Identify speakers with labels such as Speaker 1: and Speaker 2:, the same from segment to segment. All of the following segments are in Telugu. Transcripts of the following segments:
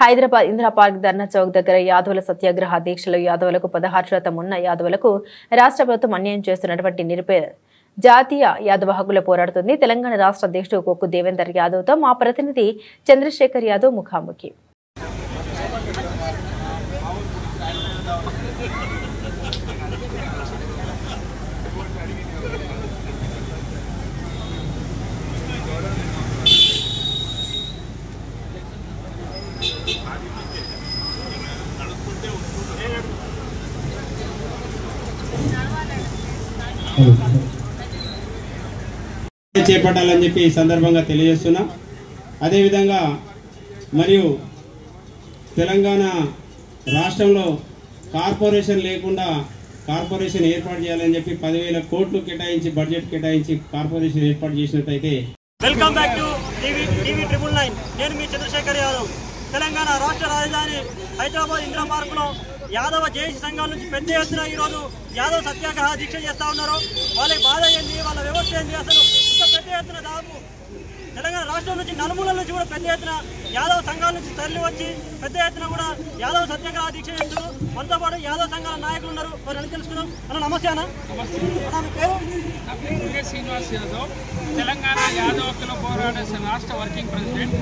Speaker 1: హైదరాబాద్ ఇందిరా పార్క్ ధర్నా చౌక్ దగ్గర యాదవుల సత్యాగ్రహ దీక్షలో యాదవులకు 16% ఉన్న యాదవులకు రాష్ట్ర ప్రభుత్వం అన్యాయం చేస్తున్నటువంటి నిరుపేద జాతీయ యాదవ హక్కుల పోరాడుతుంది. తెలంగాణ రాష్ట్ర అధ్యక్షుడు కొక్కు దేవేందర్ యాదవ్తో మా ప్రతినిధి చంద్రశేఖర్ యాదవ్ ముఖాముఖి.
Speaker 2: చేపట్టాలని చెప్పి ఈ సందర్భంగా తెలియజేస్తున్నా. అదేవిధంగా మరియు తెలంగాణ రాష్ట్రంలో కార్పొరేషన్ లేకుండా కార్పొరేషన్ ఏర్పాటు చేయాలని చెప్పి 10,000 కోట్లు కేటాయించి బడ్జెట్ కేటాయించి కార్పొరేషన్ ఏర్పాటు చేసినట్టయితే.
Speaker 3: Welcome back to TV 999. నేను మీ చంద్రశేఖర్ యాదవ్. తెలంగాణ రాష్ట్ర రాజధాని హైదరాబాద్ ఇందిరా పార్కులో యాదవ జేఏసీ సంఘాల నుంచి పెద్ద ఎత్తున ఈరోజు యాదవ్ సత్యాగ్రహ దీక్ష చేస్తూ ఉన్నారు. వాళ్ళకి బాధ ఏంది, వాళ్ళ వ్యవస్థ ఏంది, అసలు ఇంత పెద్ద ఎత్తున దాదాపు తెలంగాణ రాష్ట్రం నుంచి నలుమూలల నుంచి కూడా పెద్ద ఎత్తున యాదవ సంఘాల నుంచి తరలి వచ్చి పెద్ద ఎత్తున కూడా యాదవ్ సత్యాగ్రహ దీక్ష చేస్తున్నారు. మనతో పాటు యాదవ్ సంఘాల నాయకులు ఉన్నారు. వారు అడిగి తెలుసుకున్నాం. అన్న నమస్తే అన్న.
Speaker 4: పేరు శ్రీనివాస్ యాదవ్, తెలంగాణ యాదవ్ హక్కుల పోరాటం రాష్ట్ర వర్కింగ్ ప్రెసిడెంట్.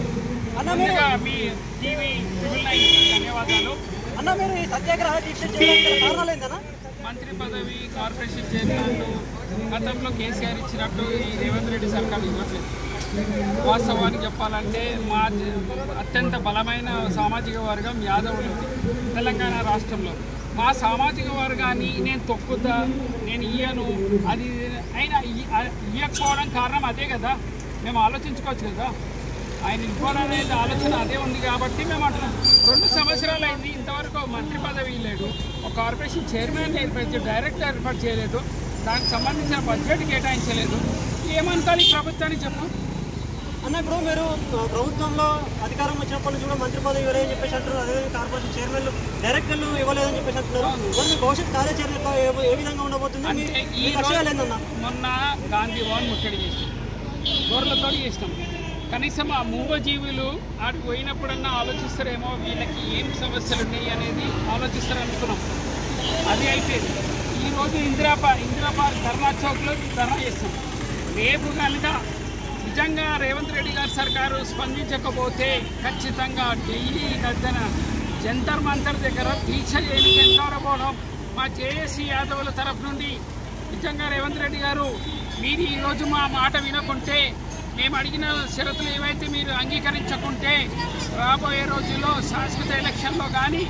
Speaker 4: మీ టీవీ 999 ధన్యవాదాలు.
Speaker 3: అన్న మీరు ఈ సత్యాగ్రహ దీక్ష చేయడానికి కారణాలు ఏంటన్నా?
Speaker 4: మంత్రి పదవి కార్పొరేషన్ చైర్మన్లు గతంలో కేసీఆర్ ఇచ్చినట్టు ఈ రేవంత్ రెడ్డి సర్కార్ ఇవ్వట్లేదు. వాస్తవానికి చెప్పాలంటే మా అత్యంత బలమైన సామాజిక వర్గం యాదవులు తెలంగాణ రాష్ట్రంలో. మా సామాజిక వర్గాన్ని నేను తొక్కుతా, నేను ఇయ్యను, అది అయినా ఇయ్యకపోవడం కారణం అదే కదా. మేము ఆలోచించుకోవచ్చు కదా, ఆయన ఇవ్వాలనేది ఆలోచన అదే ఉంది కాబట్టి మేము అంటున్నాం. 2 సంవత్సరాలు అయింది, ఇంతవరకు మంత్రి పదవి లేదు, ఒక కార్పొరేషన్ చైర్మన్ ఏర్పరిచి డైరెక్టర్ ఏర్పాటు చేయలేదు, దానికి సంబంధించిన బడ్జెట్ కేటాయించలేదు. ఏమంటారు ఈ ప్రభుత్వానికి చెప్పు
Speaker 3: అన్న. ఇప్పుడు మీరు ప్రభుత్వంలో అధికారం వచ్చినప్పటి నుంచి కూడా మంత్రి పదవి ఇవ్వలేదని చెప్పేసి అంటారు. అదేవిధంగా కార్పొరేషన్ చైర్మన్లు డైరెక్టర్లు ఇవ్వలేదని చెప్పేసి అంటున్నారు. మరి భవిష్యత్ కార్యాచరణ ఏ విధంగా ఉండబోతుంది?
Speaker 4: అంటే ఈ మొన్న గాంధీ భవన్ ముట్టడి చేసినాం, గొర్రెలతో చేసినాం. కనీసం ఆ మూగజీవులు ఆడికి పోయినప్పుడన్నా ఆలోచిస్తారేమో, వీళ్ళకి ఏం సమస్యలు ఉన్నాయి అనేది ఆలోచిస్తారు అనుకున్నాం. అది అయిపోయింది. ఈరోజు ఇందిరా పార్క్ ధర్నా చౌక్లో ధర్నా చేస్తాం. రేపు కనుక నిజంగా రేవంత్ రెడ్డి గారి సర్కారు స్పందించకపోతే ఖచ్చితంగా ఢిల్లీ గద్దన జంతర్ మంతర్ దగ్గర దీక్ష చేయడానికి ఎంతవరపోవడం మా జేఏసీ యాదవుల తరఫు నుండి. నిజంగా రేవంత్ రెడ్డి గారు మీరు ఈరోజు మా మాట వినకుంటే, మేము అడిగిన షరతులు ఏవైతే మీరు అంగీకరించకుంటే రాబోయే రోజుల్లో శాశ్వత ఎలక్షన్లో కానీ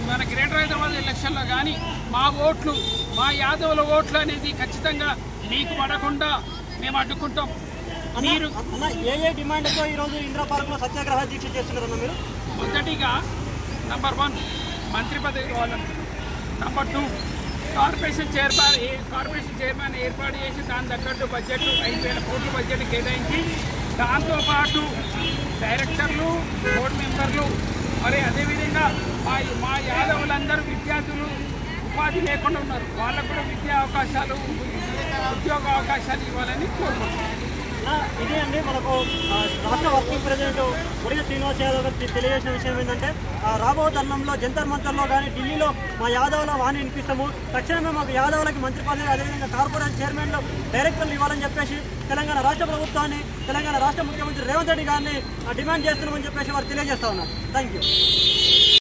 Speaker 4: మన గ్రేటర్ హైదరాబాద్ ఎలక్షన్లో కానీ మా ఓట్లు, మా యాదవుల ఓట్లు అనేది ఖచ్చితంగా మీకు పడకుండా మేము అడ్డుకుంటాం. మీరు
Speaker 3: ఏ డిమాండ్తో ఈరోజు ఇందిరా పార్క్లో సత్యాగ్రహ దీక్ష చేస్తున్నారన్న మీరు?
Speaker 4: మొదటిగా నంబర్ 1 మంత్రి పదవి కావాలని, నంబర్ 2 కార్పొరేషన్ చైర్మన్ ఏర్పాటు చేసి దాని తగ్గట్టు బడ్జెట్ 5,000 కోట్ల బడ్జెట్ కేటాయించి దాంతోపాటు డైరెక్టర్లు, బోర్డు మెంబర్లు, మరి అదేవిధంగా మా యాదవులందరూ విద్యార్థులు ఉపాధి లేకుండా ఉన్నారు, వాళ్ళకు కూడా విద్యా అవకాశాలు, ఉద్యోగ అవకాశాలు ఇవ్వాలని కోరుకుంటున్నాం.
Speaker 3: ఇదే అండి మనకు రాష్ట్ర వర్కింగ్ ప్రెసిడెంట్ కొడిగ శ్రీనివాస్ యాదవ్ గారు తెలియజేసిన విషయం ఏంటంటే, రాబో తరుణంలో జంతర్ మంతర్లో కానీ ఢిల్లీలో మా యాదవుల వాణి వినిపిస్తాము, తక్షణమే మాకు యాదవులకి మంత్రి పదవి, అదేవిధంగా కార్పొరేషన్ చైర్మన్లు, డైరెక్టర్లు ఇవ్వాలని చెప్పేసి తెలంగాణ రాష్ట్ర ప్రభుత్వాన్ని, తెలంగాణ రాష్ట్ర ముఖ్యమంత్రి రేవంత్ రెడ్డి గారిని డిమాండ్ చేస్తున్నామని చెప్పేసి వారు తెలియజేస్తా ఉన్నారు. Thank you.